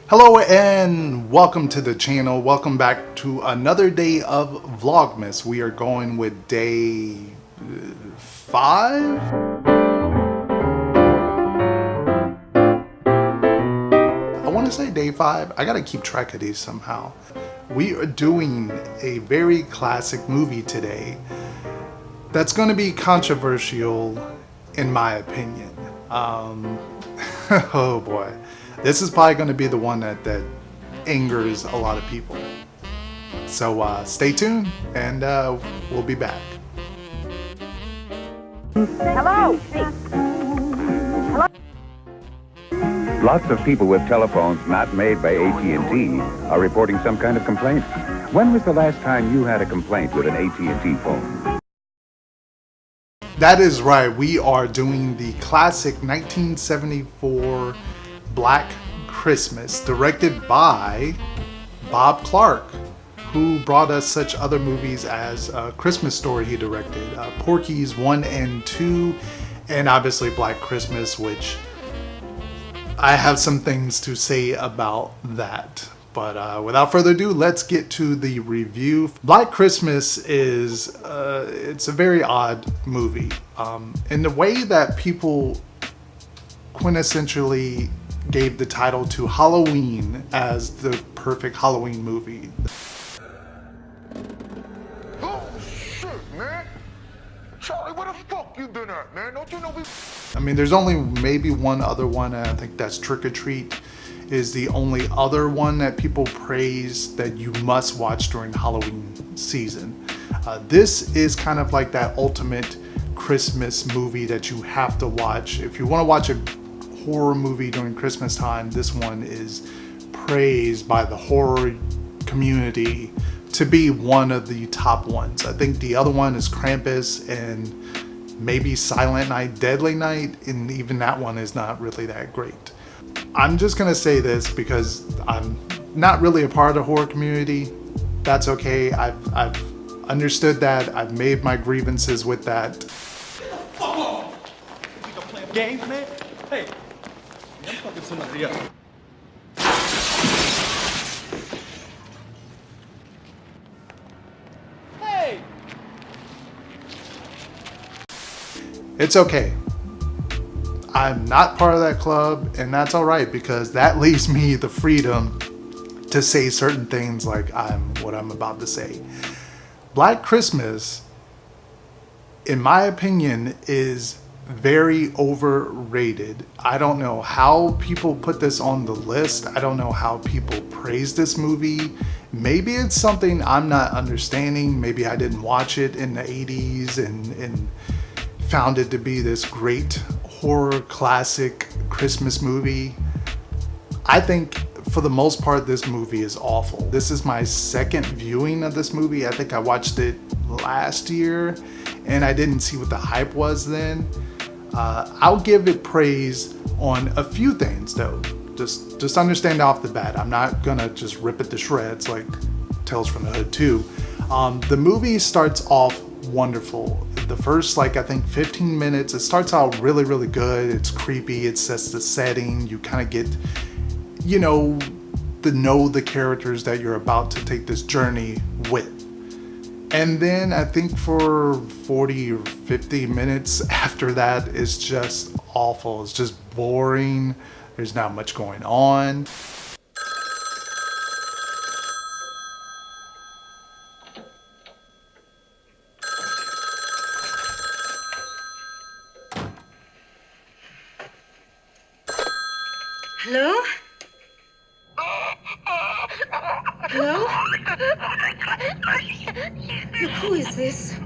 Hello and welcome to the channel. Welcome back to another day of Vlogmas. We are going with day 5? I want to say day 5. I gotta keep track of these somehow. We are doing a very classic movie today that's going to be controversial in my opinion. Oh boy. This is probably going to be the one that angers a lot of people. So stay tuned and we'll be back. Hello? Hey. Hello? Lots of people with telephones not made by AT&T are reporting some kind of complaint. When was the last time you had a complaint with an AT&T phone? That is right. We are doing the classic 1974 Black Christmas, directed by Bob Clark, who brought us such other movies as Christmas Story he directed, Porky's 1 and 2, and obviously Black Christmas, which I have some things to say about that. But without further ado, let's get to the review. Black Christmas is, it's a very odd movie. In the way that people quintessentially gave the title to Halloween as the perfect Halloween movie. Oh shit, man! Charlie, where the fuck you been at, man? Don't you know we... I mean, there's only maybe one other one, and I think that's Trick or Treat is the only other one that people praise that you must watch during Halloween season. This is kind of like that ultimate Christmas movie that you have to watch. If you want to watch a horror movie during Christmas time, this one is praised by the horror community to be one of the top ones. I think the other one is Krampus and maybe Silent Night, Deadly Night, and even that one is not really that great. I'm just gonna say this because I'm not really a part of the horror community. That's okay. I've understood that. I've made my grievances with that. Fuck off! You gonna play games, man? Hey, I'm fucking somebody else. Hey! It's okay. I'm not part of that club, and that's all right because that leaves me the freedom to say certain things like what I'm about to say. Black Christmas, in my opinion, is very overrated. I don't know how people put this on the list. I don't know how people praise this movie. Maybe it's something I'm not understanding. Maybe I didn't watch it in the 80s and found it to be this great horror classic Christmas movie. I think for the most part this movie is awful. This is my second viewing of this movie. I think I watched it last year and I didn't see what the hype was then. I'll give it praise on a few things though. Just understand off the bat, I'm not gonna just rip it to shreds like Tales from the Hood 2. The movie starts off wonderful. The first, I think 15 minutes, it starts out really, really good. It's creepy. It sets the setting. You kind of get, know the characters that you're about to take this journey with. And then I think for 40 or 50 minutes after that, it's just awful. It's just boring. There's not much going on. Hello? Hello? Look, who is this?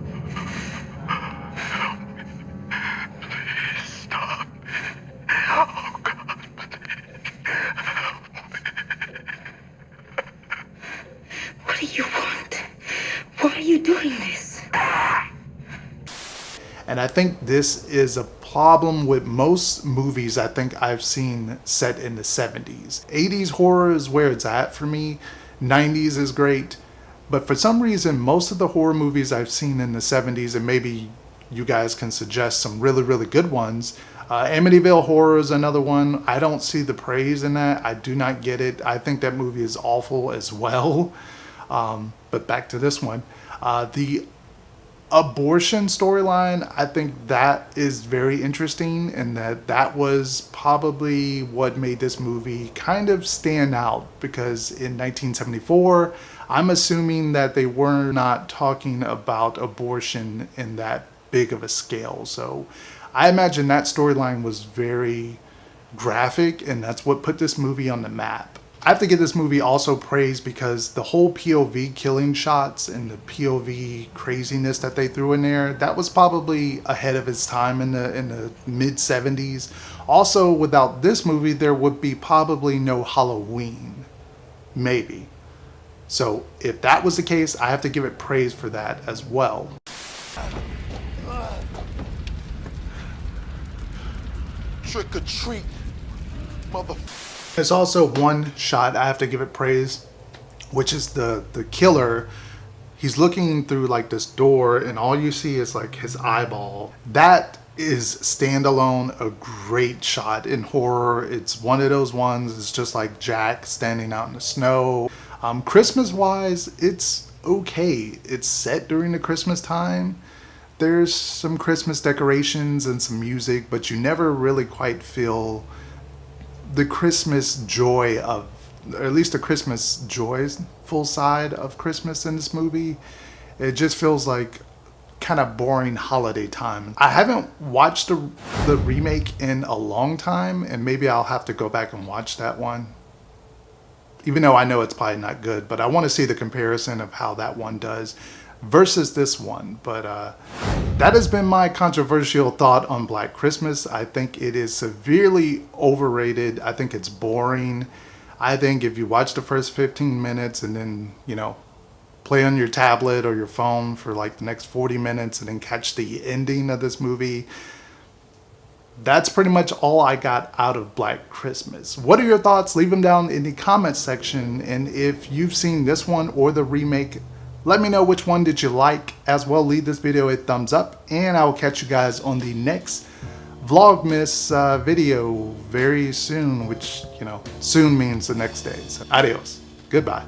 Please stop. Oh, God. What do you want? Why are you doing this? And I think this is a problem with most movies I think I've seen set in the 70s. 80s horror is where it's at for me. 90s is great. But for some reason, most of the horror movies I've seen in the 70s, and maybe you guys can suggest some really, really good ones, Amityville Horror is another one. I don't see the praise in that. I do not get it. I think that movie is awful as well. But back to this one. The abortion storyline, I think that is very interesting, and that was probably what made this movie kind of stand out, because in 1974, I'm assuming that they were not talking about abortion in that big of a scale. So I imagine that storyline was very graphic, and that's what put this movie on the map. I have to give this movie also praise because the whole POV killing shots and the POV craziness that they threw in there, that was probably ahead of its time in the mid 70s. Also, without this movie, there would be probably no Halloween. Maybe. So if that was the case, I have to give it praise for that as well. Trick or treat, motherfucker. There's also one shot I have to give it praise, which is the killer. He's looking through like this door, and all you see is like his eyeball. That is standalone a great shot in horror. It's one of those ones. It's just like Jack standing out in the snow. Christmas wise, it's okay. It's set during the Christmas time. There's some Christmas decorations and some music, but you never really quite feel the Christmas joy of, or at least the Christmas joyful side of Christmas in this movie. It just feels like kind of boring holiday time. I haven't watched the remake in a long time, and maybe I'll have to go back and watch that one. Even though I know it's probably not good, but I want to see the comparison of how that one does versus this one. But that has been my controversial thought on Black Christmas. I think it is severely overrated. I think it's boring. I think if you watch the first 15 minutes and then, play on your tablet or your phone for like the next 40 minutes and then catch the ending of this movie, that's pretty much all I got out of Black Christmas. What are your thoughts? Leave them down in the comments section. And if you've seen this one or the remake, let me know which one did you like. As well, leave this video a thumbs up, and I will catch you guys on the next Vlogmas video very soon, which, soon means the next day. So, adios. Goodbye.